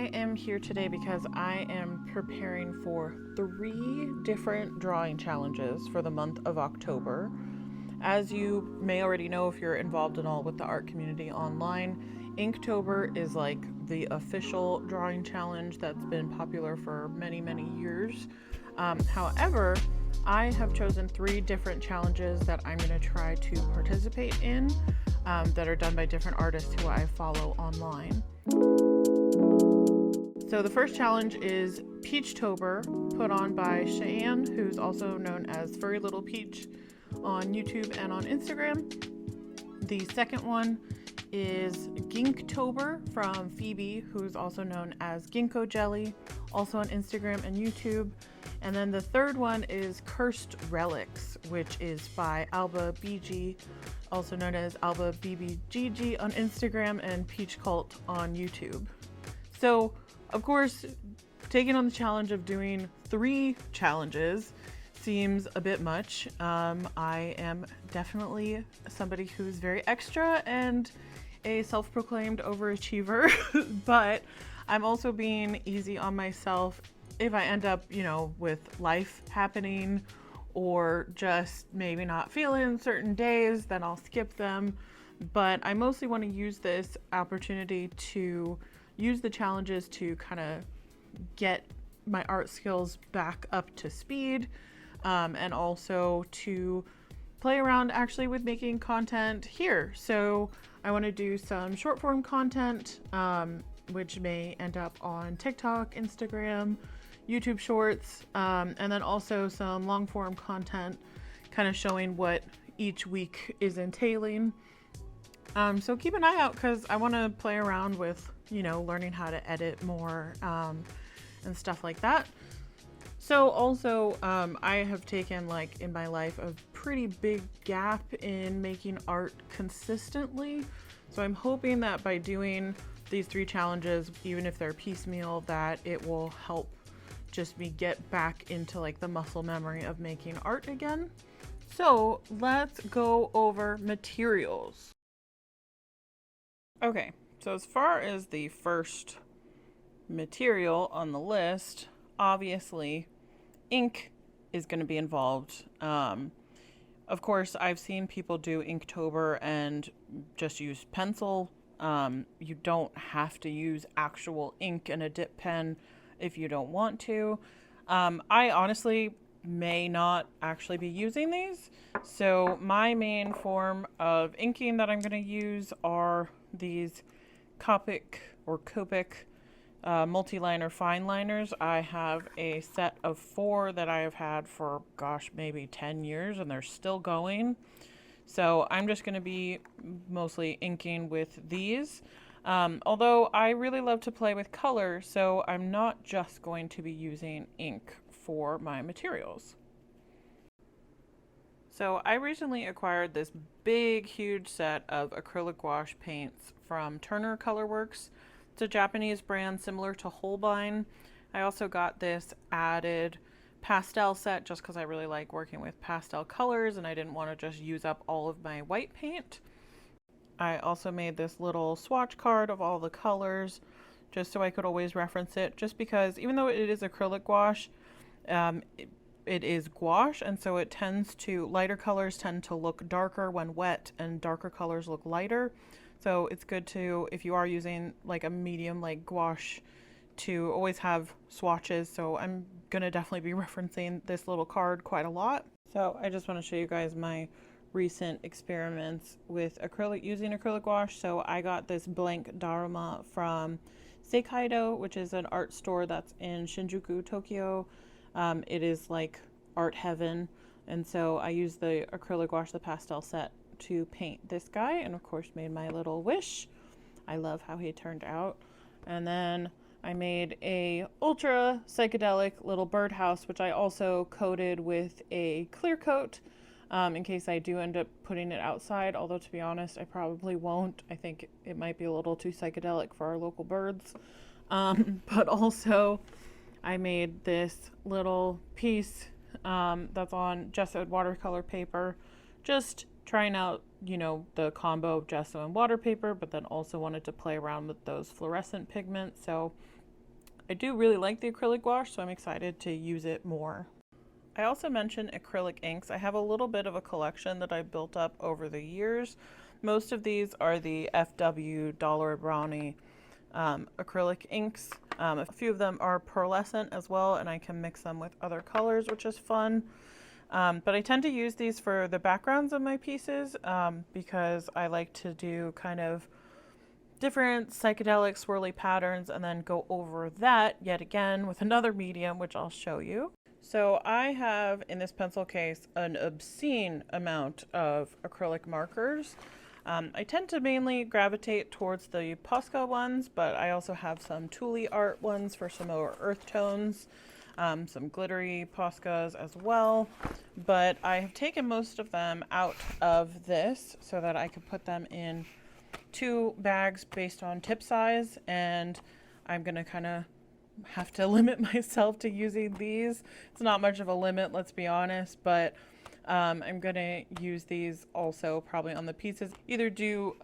I am here today because I am preparing for 3 different drawing challenges for the month of October. As you may already know if you're involved at all with the art community online, Inktober is like the official drawing challenge that's been popular for many, many years. However, I have chosen 3 different challenges that I'm going to try to participate in that are done by different artists who I follow online. So the first challenge is Peachtober, put on by Cheyenne, who's also known as Furry Little Peach on YouTube and on Instagram. The second one is Ginktober from Phoebe, who's also known as Ginkgo Jelly, also on Instagram and YouTube. And then the third one is Cursed Relics, which is by Alba BG, also known as Alba BBGG on Instagram and Peach Cult on YouTube. So, of course, taking on the challenge of doing 3 challenges seems a bit much. I am definitely somebody who's very extra and a self-proclaimed overachiever, but I'm also being easy on myself if I end up, with life happening or just maybe not feeling certain days, then I'll skip them. But I mostly want to use this opportunity to use the challenges to kind of get my art skills back up to speed, and also to play around actually with making content here. So I want to do some short form content, which may end up on TikTok, Instagram, YouTube Shorts, and then also some long form content kind of showing what each week is entailing. So keep an eye out because I want to play around with, learning how to edit more and stuff like that. So also, I have taken in my life a pretty big gap in making art consistently. So I'm hoping that by doing these 3 challenges, even if they're piecemeal, that it will help just me get back into the muscle memory of making art again. So let's go over materials. Okay, so as far as the first material on the list, obviously ink is going to be involved. Of course, I've seen people do Inktober and just use pencil. You don't have to use actual ink and a dip pen if you don't want to. I honestly may not actually be using these. So my main form of inking that I'm going to use are these Copic or Copic multi-liner fine liners. I have a set of 4 that I have had for maybe 10 years and they're still going. So I'm just going to be mostly inking with these. Although I really love to play with color, so I'm not just going to be using ink for my materials. So I recently acquired this big, huge set of acrylic gouache paints from Turner Colorworks. It's a Japanese brand similar to Holbein. I also got this added pastel set just because I really like working with pastel colors and I didn't want to just use up all of my white paint. I also made this little swatch card of all the colors just so I could always reference it, just because even though it is acrylic gouache, it is gouache, and so lighter colors tend to look darker when wet and darker colors look lighter. So it's good to, if you are using a medium like gouache, to always have swatches. So I'm gonna definitely be referencing this little card quite a lot. So I just want to show you guys my recent experiments with using acrylic gouache. So I got this blank Daruma from Seikaido, which is an art store that's in Shinjuku, Tokyo. It is like art heaven, and so I used the acrylic gouache, the pastel set, to paint this guy, and of course made my little wish. I love how he turned out. And then I made a ultra psychedelic little birdhouse, which I also coated with a clear coat in case I do end up putting it outside, although to be honest I probably won't. I think it might be a little too psychedelic for our local birds. But also I made this little piece that's on gessoed watercolor paper, just trying out, the combo of gesso and water paper, but then also wanted to play around with those fluorescent pigments. So I do really like the acrylic gouache, so I'm excited to use it more. I also mentioned acrylic inks. I have a little bit of a collection that I built up over the years. Most of these are the FW Dollar Brownie acrylic inks. A few of them are pearlescent as well, and I can mix them with other colors, which is fun. But I tend to use these for the backgrounds of my pieces because I like to do kind of different psychedelic swirly patterns and then go over that yet again with another medium, which I'll show you. So I have in this pencil case an obscene amount of acrylic markers. I tend to mainly gravitate towards the Posca ones, but I also have some Thule art ones for some more earth tones, some glittery Poscas as well. But I have taken most of them out of this so that I could put them in 2 bags based on tip size, and I'm gonna kind of have to limit myself to using these. It's not much of a limit, let's be honest, but I'm gonna use these also probably on the pieces. Either do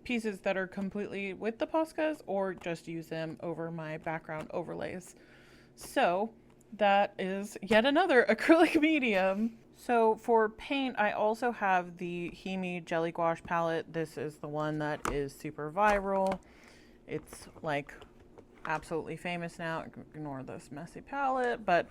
pieces that are completely with the Poscas or just use them over my background overlays. So that is yet another acrylic medium. So for paint, I also have the Himi Jelly Gouache palette. This is the one that is super viral. It's like absolutely famous now. Ignore this messy palette, but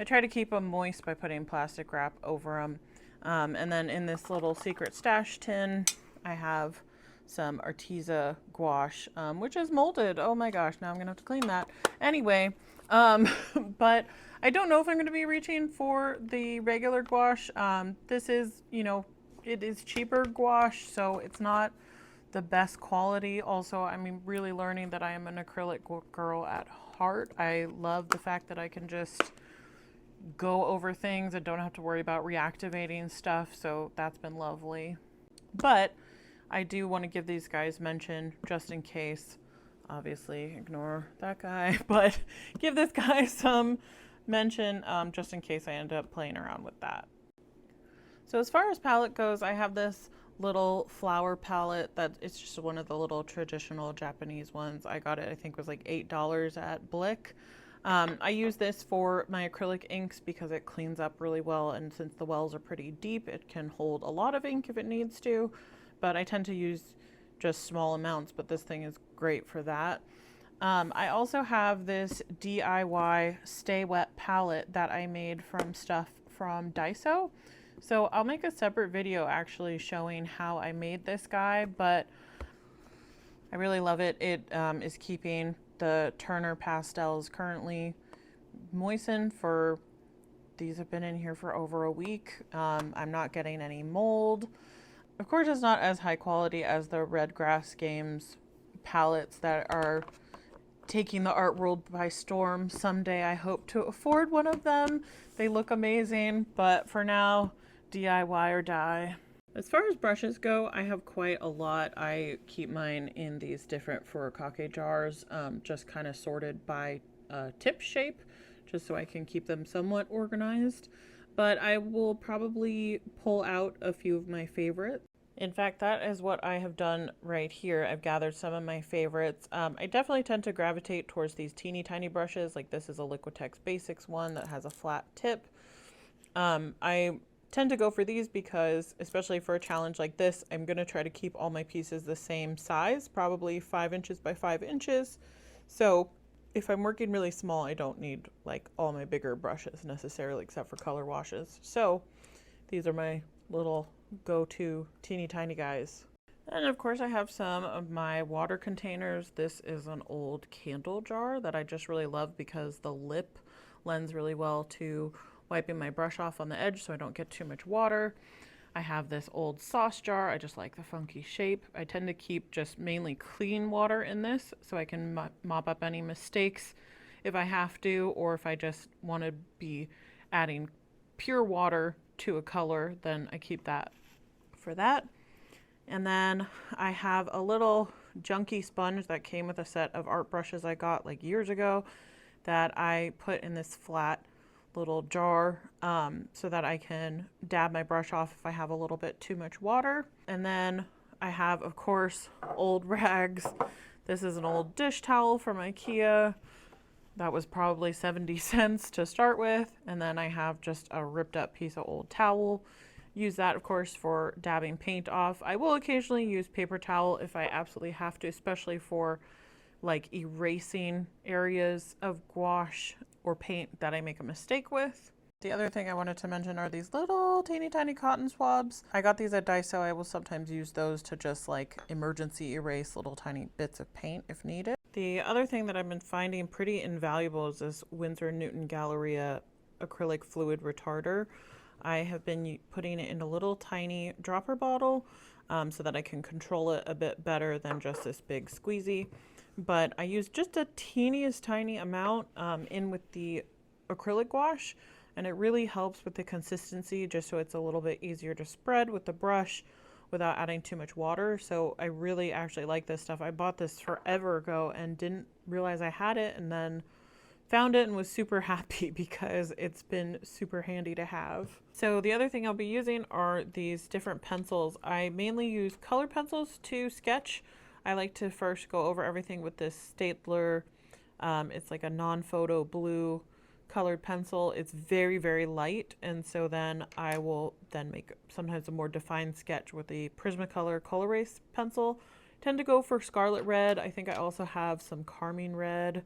I try to keep them moist by putting plastic wrap over them. And then in this little secret stash tin, I have some Arteza gouache, which is molded. Oh my gosh, now I'm gonna have to clean that. Anyway, but I don't know if I'm going to be reaching for the regular gouache. This is, you know, it is cheaper gouache, so it's not the best quality. Also, I'm really learning that I am an acrylic girl at heart. I love the fact that I can just go over things and don't have to worry about reactivating stuff, so that's been lovely. But I do want to give these guys mention just in case. Obviously, ignore that guy, but give this guy some mention just in case I end up playing around with that. So as far as palette goes, I have this little flower palette that it's just one of the little traditional Japanese ones. I got it, I think it was like $8 at Blick. I use this for my acrylic inks because it cleans up really well, and since the wells are pretty deep, it can hold a lot of ink if it needs to, but I tend to use just small amounts, but this thing is great for that. I also have this DIY Stay Wet palette that I made from stuff from Gesso. So I'll make a separate video actually showing how I made this guy, but I really love it. It is keeping the Turner pastels currently moistened for, these have been in here for over a week. I'm not getting any mold. Of course, it's not as high quality as the Red Grass Games palettes that are taking the art world by storm. Someday I hope to afford one of them. They look amazing, but for now, DIY or die. As far as brushes go, I have quite a lot. I keep mine in these different furikake jars, just kind of sorted by tip shape, just so I can keep them somewhat organized. But I will probably pull out a few of my favorites. In fact, that is what I have done right here. I've gathered some of my favorites. I definitely tend to gravitate towards these teeny tiny brushes. Like this is a Liquitex Basics one that has a flat tip. I tend to go for these because, especially for a challenge like this, I'm going to try to keep all my pieces the same size, probably 5 inches by 5 inches. So if I'm working really small, I don't need like all my bigger brushes necessarily, except for color washes. So these are my little go-to teeny tiny guys. And of course I have some of my water containers. This is an old candle jar that I just really love because the lip lends really well to wiping my brush off on the edge so I don't get too much water. I have this old sauce jar. I just like the funky shape. I tend to keep just mainly clean water in this so I can mop up any mistakes if I have to, or if I just want to be adding pure water to a color, then I keep that for that. And then I have a little junky sponge that came with a set of art brushes I got like years ago that I put in this flat little jar so that I can dab my brush off if I have a little bit too much water. And then I have, of course, old rags. This is an old dish towel from IKEA That was probably 70 cents to start with. And then I have just a ripped up piece of old towel. Use that, of course, for dabbing paint off. I will occasionally use paper towel if I absolutely have to, especially for like erasing areas of gouache or paint that I make a mistake with. The other thing I wanted to mention are these little teeny tiny cotton swabs. I got these at Daiso. I will sometimes use those to just like emergency erase little tiny bits of paint if needed. The other thing that I've been finding pretty invaluable is this Winsor Newton Galleria acrylic fluid retarder. I have been putting it in a little tiny dropper bottle so that I can control it a bit better than just this big squeezy. But I use just a teeniest tiny amount in with the acrylic gouache, and it really helps with the consistency, just so it's a little bit easier to spread with the brush without adding too much water. So I really actually like this stuff. I bought this forever ago and didn't realize I had it, and then found it and was super happy because it's been super handy to have. So the other thing I'll be using are these different pencils. I mainly use color pencils to sketch. I like to first go over everything with this stapler. It's like a non-photo blue colored pencil. It's very, very light, and so then I will then make sometimes a more defined sketch with the Prismacolor Color Erase pencil. Tend to go for scarlet red. I think I also have some carmine red.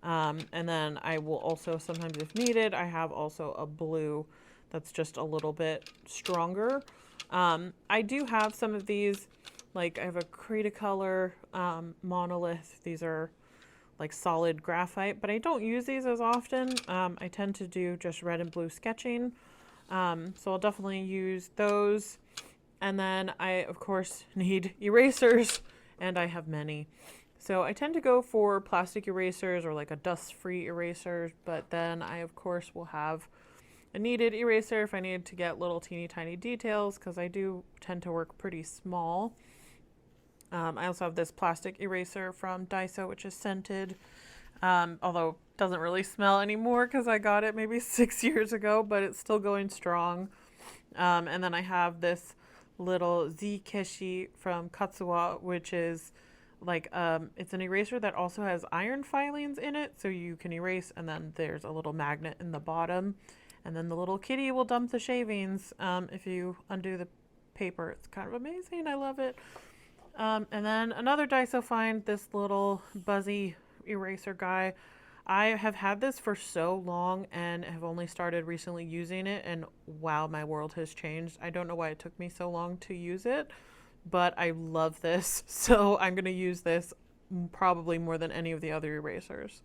And then I will also sometimes, if needed, I have also a blue that's just a little bit stronger. I do have some of these, like I have a Cretacolor monolith. These are like solid graphite, but I don't use these as often. I tend to do just red and blue sketching. So I'll definitely use those. And then I, of course, need erasers, and I have many. So I tend to go for plastic erasers or like a dust-free eraser, but then I, of course, will have a kneaded eraser if I need to get little teeny tiny details, because I do tend to work pretty small. I also have this plastic eraser from Daiso, which is scented, although it doesn't really smell anymore because I got it maybe 6 years ago, but it's still going strong. And then I have this little Z-Keshi from Katsuwa, which is like it's an eraser that also has iron filings in it, so you can erase, and then there's a little magnet in the bottom, and then the little kitty will dump the shavings if you undo the paper. It's kind of amazing. I love it. And then another Daiso find, this little buzzy eraser guy. I have had this for so long and have only started recently using it, and wow, my world has changed. I don't know why it took me so long to use it, but I love this, so I'm going to use this probably more than any of the other erasers.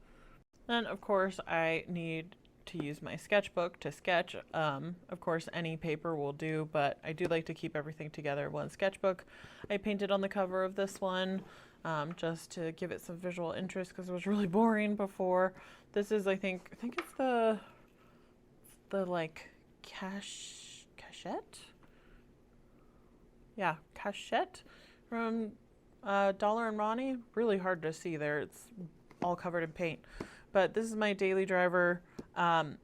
Then, of course, I need to use my sketchbook to sketch. Of course, any paper will do, but I do like to keep everything together in one sketchbook. I painted on the cover of this one just to give it some visual interest because it was really boring before. This is, I think it's the like cachette? Yeah, cachette from Dollar and Ronnie. Really hard to see there. It's all covered in paint. But this is my daily driver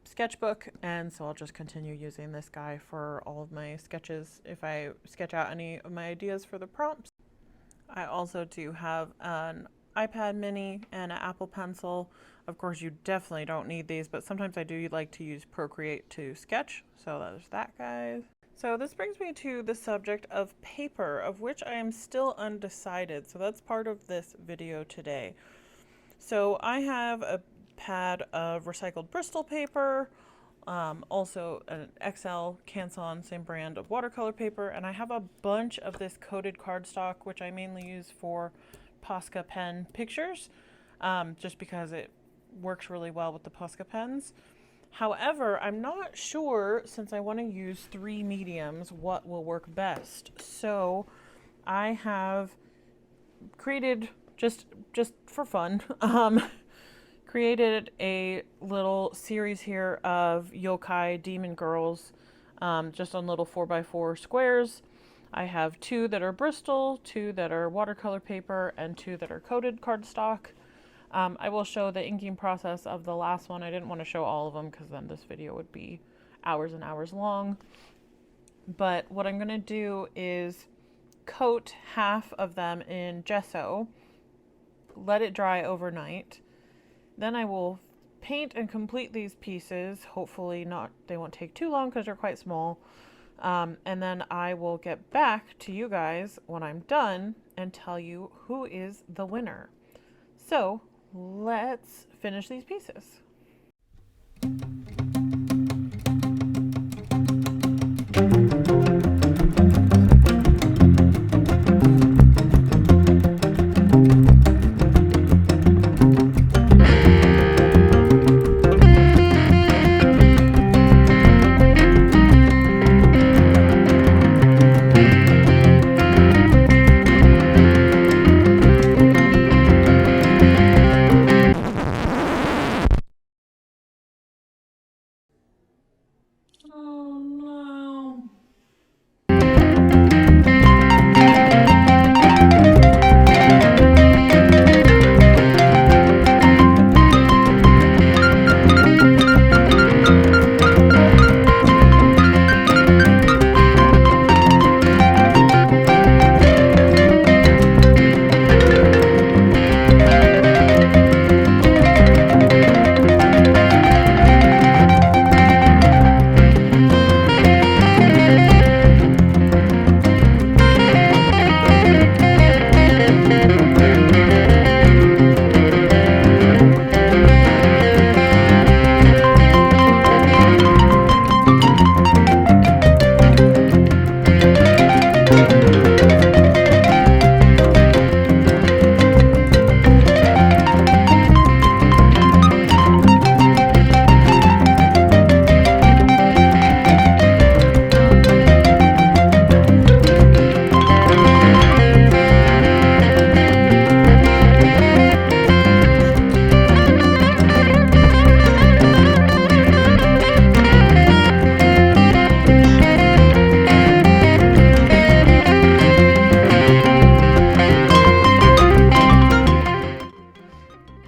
sketchbook, and so I'll just continue using this guy for all of my sketches if I sketch out any of my ideas for the prompts. I also do have an iPad mini and an Apple Pencil. Of course, you definitely don't need these, but sometimes I do like to use Procreate to sketch. So there's that, guys. So this brings me to the subject of paper, of which I am still undecided. So that's part of this video today. So I have a pad of recycled Bristol paper, also an XL Canson, same brand of watercolor paper, and I have a bunch of this coated cardstock, which I mainly use for Posca pen pictures, just because it works really well with the Posca pens. However, I'm not sure, since I want to use 3 mediums, what will work best. So I have created, just for fun, created a little series here of yokai demon girls, just on little 4x4 squares. I have 2 that are Bristol, 2 that are watercolor paper, and 2 that are coated cardstock. I will show the inking process of the last one. I didn't want to show all of them because then this video would be hours and hours long. But what I'm going to do is coat half of them in gesso, let it dry overnight. Then I will paint and complete these pieces. Hopefully they won't take too long because they're quite small. And then I will get back to you guys when I'm done and tell you who is the winner. So let's finish these pieces.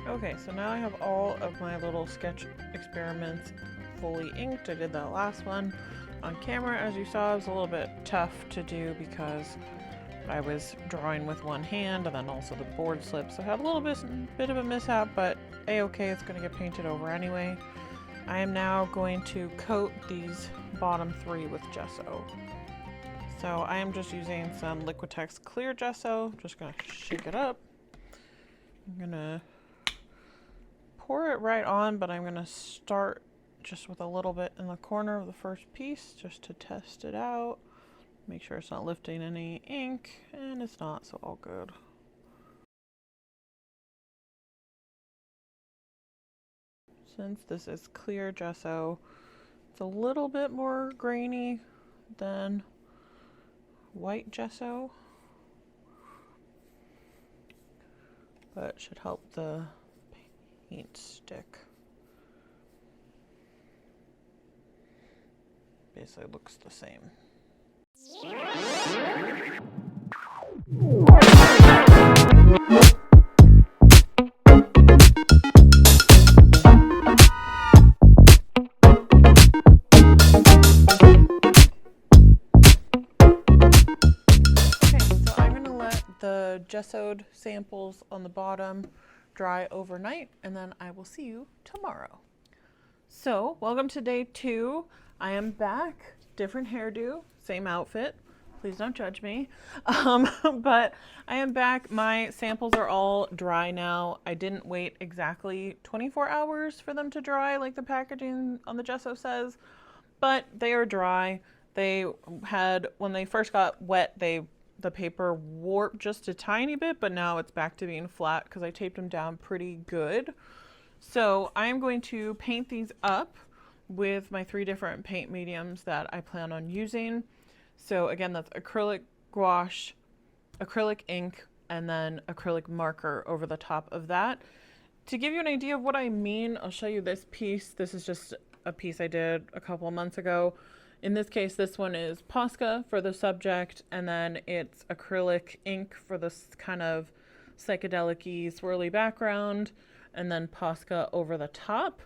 Okay, so now I have all of my little sketch experiments fully inked. I did that last one on camera. As you saw, it was a little bit tough to do because I was drawing with one hand and then also the board slipped. So I had a little bit of a mishap, but a-okay, it's going to get painted over anyway. I am now going to coat these bottom three with gesso. So I am just using some Liquitex clear gesso. Just going to shake it up. I'm going to pour it right on, but I'm going to start just with a little bit in the corner of the first piece just to test it out. Make sure it's not lifting any ink, and it's not, so all good. Since this is clear gesso, it's a little bit more grainy than white gesso, but it should help the paint stick. Basically looks the same. The gessoed samples on the bottom dry overnight, and then I will see you tomorrow. So welcome to day 2. I am back, different hairdo, same outfit, please don't judge me. But I am back. My samples are all dry now. I didn't wait exactly 24 hours for them to dry like the packaging on the gesso says, but they are dry. They had, when they first got wet, the paper warped just a tiny bit, but now it's back to being flat because I taped them down pretty good. So I am going to paint these up with my 3 different paint mediums that I plan on using. So again, that's acrylic gouache, acrylic ink, and then acrylic marker over the top of that. To give you an idea of what I mean, I'll show you this piece. This is just a piece I did a couple of months ago. In this case, this one is Posca for the subject, and then it's acrylic ink for this kind of psychedelic-y swirly background, and then Posca over the top.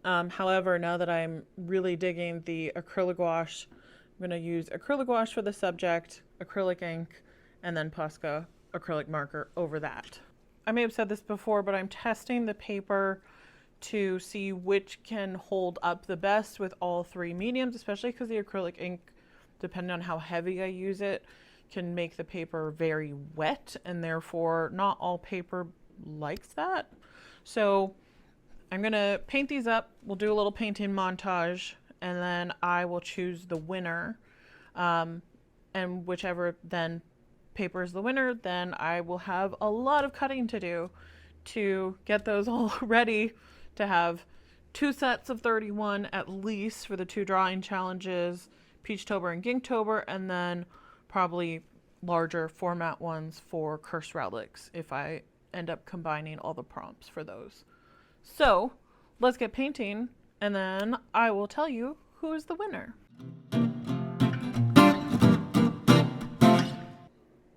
However, now that I'm really digging the acrylic gouache, I'm going to use acrylic gouache for the subject, acrylic ink, and then Posca acrylic marker over that. I may have said this before, but I'm testing the paper to see which can hold up the best with all three mediums, especially because the acrylic ink, depending on how heavy I use it, can make the paper very wet, and therefore not all paper likes that. So I'm gonna paint these up. We'll do a little painting montage, and then I will choose the winner. And whichever then paper is the winner, then I will have a lot of cutting to do to get those all ready to have 2 sets of 31 at least for the 2 drawing challenges, Peachtober and Ginktober, and then probably larger format ones for Cursed Relics if I end up combining all the prompts for those. So let's get painting, and then I will tell you who is the winner.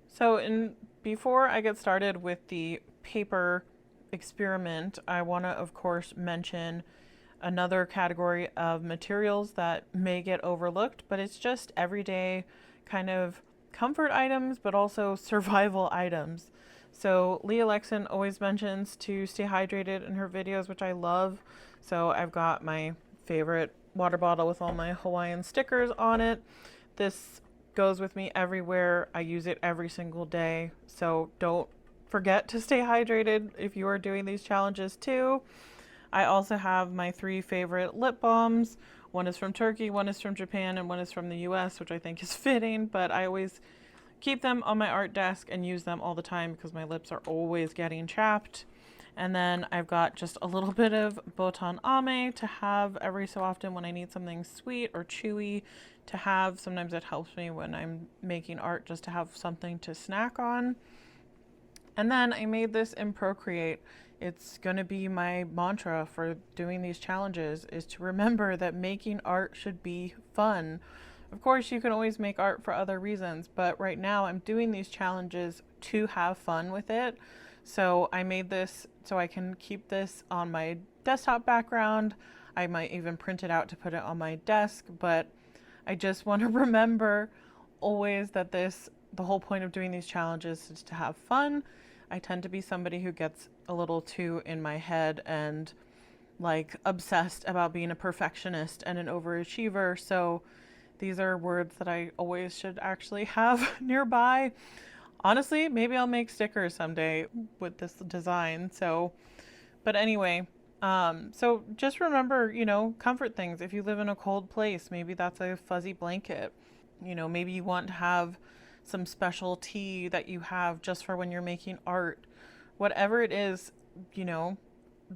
So before I get started with the paper experiment, I want to, of course, mention another category of materials that may get overlooked, but it's just everyday kind of comfort items, but also survival items. So Leah Lexon always mentions to stay hydrated in her videos, which I love. So I've got my favorite water bottle with all my Hawaiian stickers on it. This goes with me everywhere. I use it every single day. So don't forget to stay hydrated if you are doing these challenges too. I also have my 3 favorite lip balms. One is from Turkey, one is from Japan, and one is from the US, which I think is fitting, but I always keep them on my art desk and use them all the time because my lips are always getting chapped. And then I've got just a little bit of botan ame to have every so often when I need something sweet or chewy to have. Sometimes it helps me when I'm making art just to have something to snack on. And then I made this in Procreate. It's going to be my mantra for doing these challenges, is to remember that making art should be fun. Of course, you can always make art for other reasons, but right now I'm doing these challenges to have fun with it. So I made this so I can keep this on my desktop background. I might even print it out to put it on my desk, but I just want to remember always that the whole point of doing these challenges is to have fun. I tend to be somebody who gets a little too in my head and like obsessed about being a perfectionist and an overachiever. So these are words that I always should actually have nearby. Honestly, maybe I'll make stickers someday with this design. So, but anyway, so just remember, comfort things. If you live in a cold place, maybe that's a fuzzy blanket. Maybe you want to have some special tea that you have just for when you're making art. Whatever it is,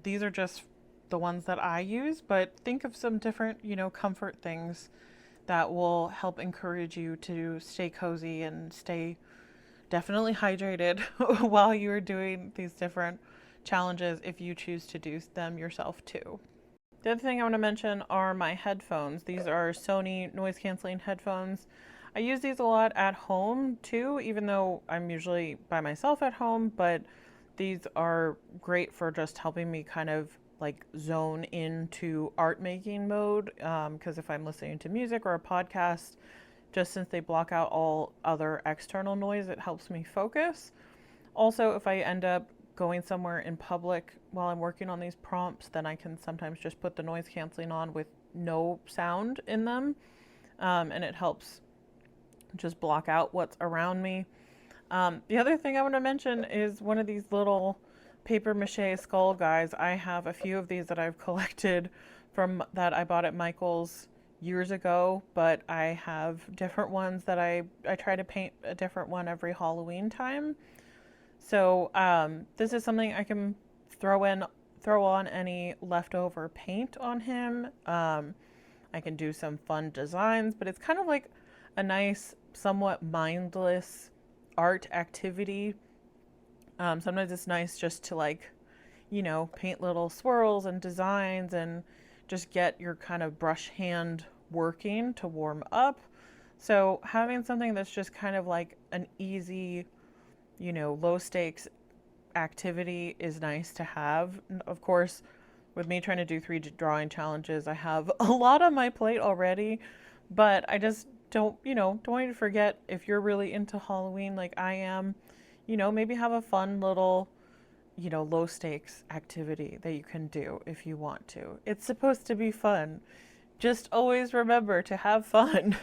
these are just the ones that I use, but think of some different, comfort things that will help encourage you to stay cozy and stay definitely hydrated while you're doing these different challenges if you choose to do them yourself too. The other thing I want to mention are my headphones. These are Sony noise canceling headphones. I use these a lot at home too, even though I'm usually by myself at home, but these are great for just helping me kind of like zone into art making mode, because if I'm listening to music or a podcast, just since they block out all other external noise, it helps me focus. Also, if I end up going somewhere in public while I'm working on these prompts, then I can sometimes just put the noise canceling on with no sound in them, and it helps just block out what's around me. The other thing I want to mention is one of these little paper mache skull guys. I have a few of these that I've collected from that I bought at Michael's years ago, but I have different ones that I try to paint a different one every Halloween time. So this is something I can throw on any leftover paint on him. I can do some fun designs, but it's kind of like a nice, somewhat mindless art activity. Sometimes it's nice just to paint little swirls and designs and just get your kind of brush hand working to warm up. So having something that's just kind of like an easy, low stakes activity is nice to have. Of course, with me trying to do 3 drawing challenges, I have a lot on my plate already, but I just don't want you to forget, if you're really into Halloween like I am, maybe have a fun little low stakes activity that you can do if you want to. It's supposed to be fun. Just always remember to have fun.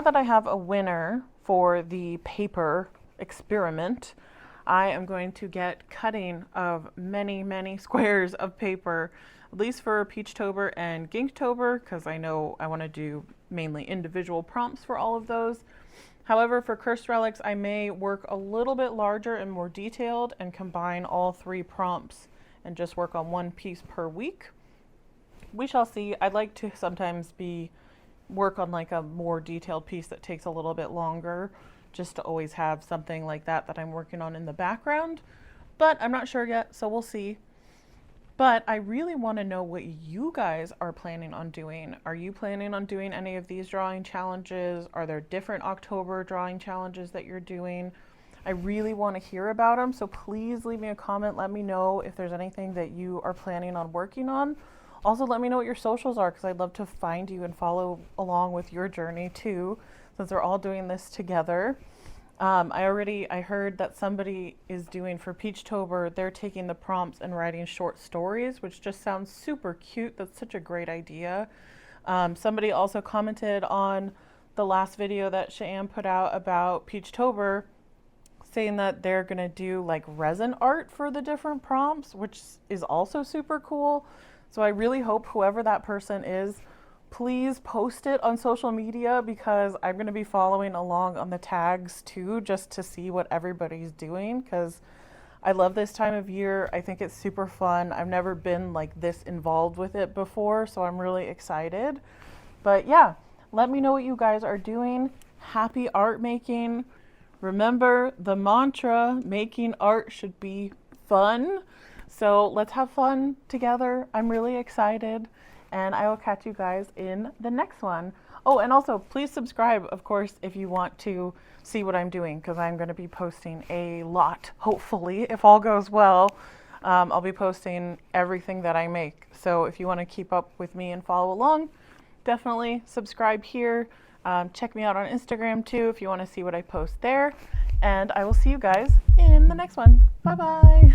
now that I have a winner for the paper experiment, I am going to get cutting of many, many squares of paper, at least for Peachtober and Ginktober, because I know I want to do mainly individual prompts for all of those. However, for Cursed Relics, I may work a little bit larger and more detailed and combine all 3 prompts and just work on 1 piece per week. We shall see. I'd like to sometimes work on like a more detailed piece that takes a little bit longer, just to always have something like that I'm working on in the background. But I'm not sure yet, so we'll see. But I really want to know what you guys are planning on doing. Are you planning on doing any of these drawing challenges? Are there different October drawing challenges that you're doing? I really want to hear about them, so please leave me a comment. Let me know if there's anything that you are planning on working on. Also, let me know what your socials are, because I'd love to find you and follow along with your journey too, since we're all doing this together. I heard that somebody is doing for Peachtober, they're taking the prompts and writing short stories, which just sounds super cute. That's such a great idea. Somebody also commented on the last video that Cheyenne put out about Peachtober, saying that they're gonna do like resin art for the different prompts, which is also super cool. So I really hope whoever that person is, please post it on social media, because I'm going to be following along on the tags too, just to see what everybody's doing, because I love this time of year. I think it's super fun. I've never been like this involved with it before, so I'm really excited. But yeah, let me know what you guys are doing. Happy art making. Remember the mantra, making art should be fun. So let's have fun together. I'm really excited, and I will catch you guys in the next one. Oh, and also please subscribe, of course, if you want to see what I'm doing, because I'm going to be posting a lot, hopefully, if all goes well. I'll be posting everything that I make. So if you want to keep up with me and follow along, definitely subscribe here. Check me out on Instagram too if you want to see what I post there. And I will see you guys in the next one. Bye-bye.